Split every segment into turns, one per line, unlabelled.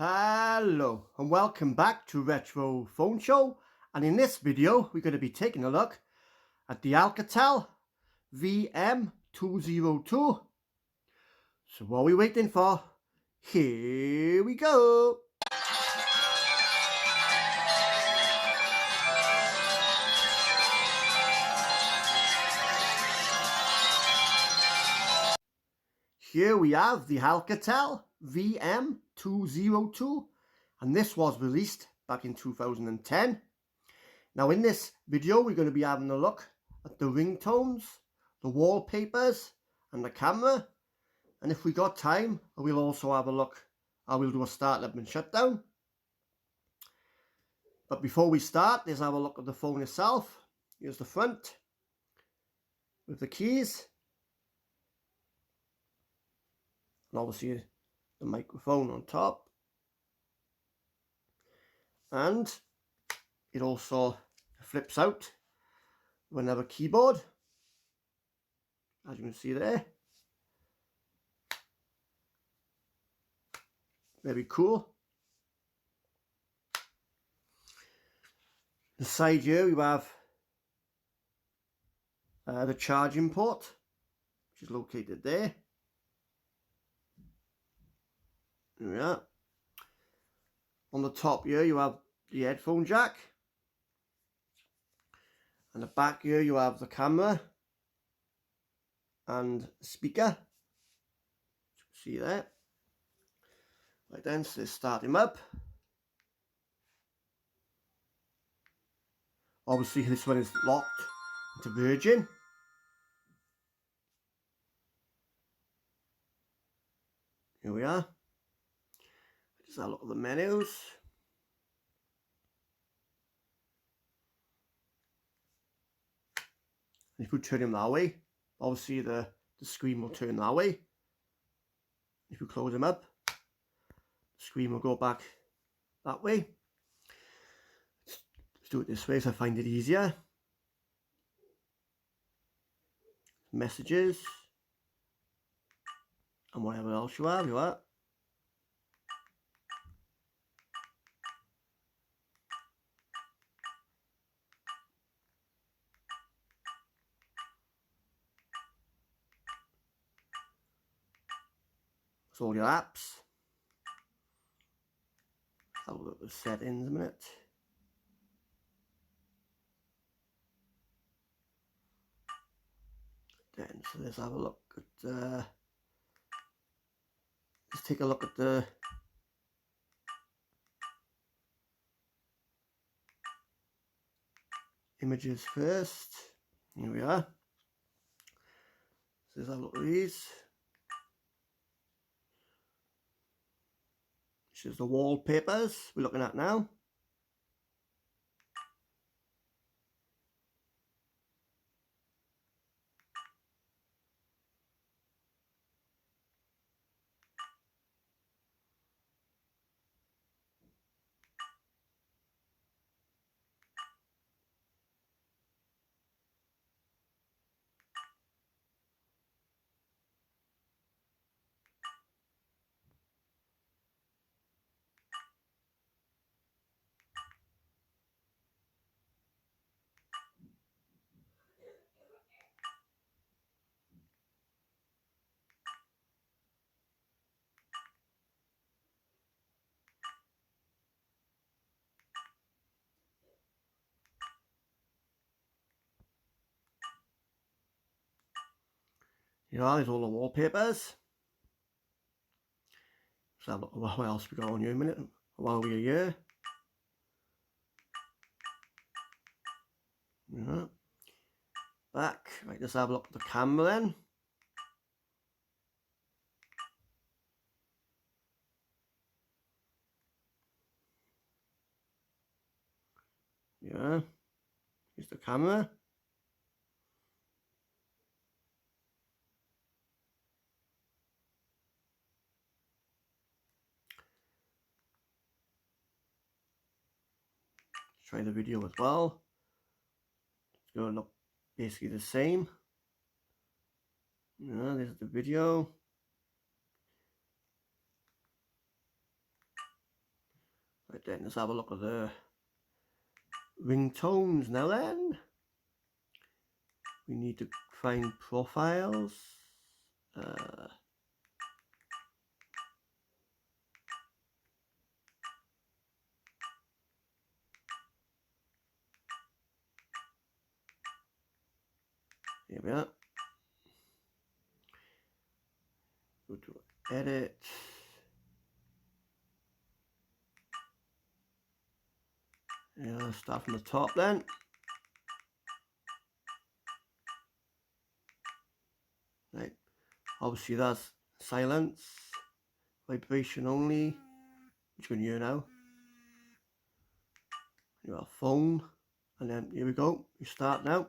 Hello and welcome back to Retro Phone Show, and in this video we're going to be taking a look at the Alcatel VM202. So what are we waiting for? Here we go! Here we have the Alcatel VM202, and this was released back in 2010. Now in this video we're going to be having a look at the ringtones, the wallpapers and the camera, and if we got time we'll also have a look, we'll do a startup and shutdown. But before we start, let's have a look at the phone itself. Here's the front with the keys, and obviously the microphone on top, and it also flips out with another keyboard, as you can see there. Very cool. Inside here you have the charging port, which is located there. There we are. On the top here you have the headphone jack, and the back here you have the camera and speaker, as you can see there. Right then, so let's start him up. Obviously this one is locked into Virgin. Here we are. Just have a look at the menus. And if we turn him that way, obviously the screen will turn that way. If we close him up, the screen will go back that way. Let's do it this way so I find it easier. Messages and whatever else you have, So all your apps. Have a look at the settings a minute. Then so let's have a look at let's take a look at the images first. Here we are. So let's have a look at these. This is the wallpapers we're looking at now. Here are, there's all the wallpapers. So have a look at what else we got on here in a minute while we're here. Yeah. Back, right, let's have a look at the camera then. Yeah, here's the camera. Try the video as well. It's going to look basically the same. Yeah, this is the video. Right then, let's have a look at the ringtones now then. We need to find profiles. Here we are. Go to edit. Yeah, let's start from the top then. Right, obviously that's silence, vibration only, which you can hear now. You have phone, and then here we go, you start now.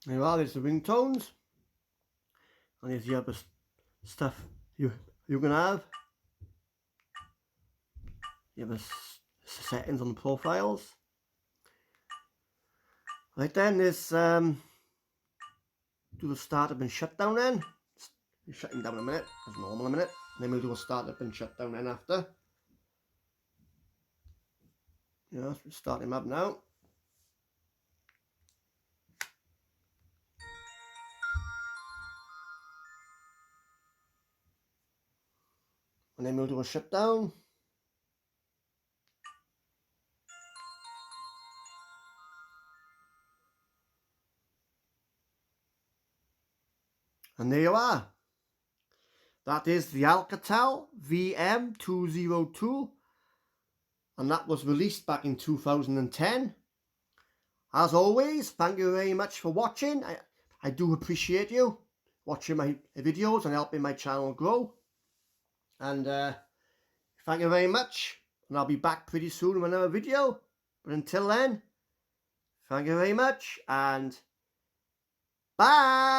There you are, there's the ringtones, and there's the other stuff you can have. You have settings on the profiles. Right then, there's do the startup and shutdown then. You're shutting down a minute, as normal a minute. Then we'll do a startup and shutdown then after. Yeah, so we'll start him up now. And then we'll do a shutdown. And there you are. That is the Alcatel VM202. And that was released back in 2010. As always, thank you very much for watching. I do appreciate you watching my videos and helping my channel grow. And thank you very much, and I'll be back pretty soon with another video. But until then, thank you very much, and bye.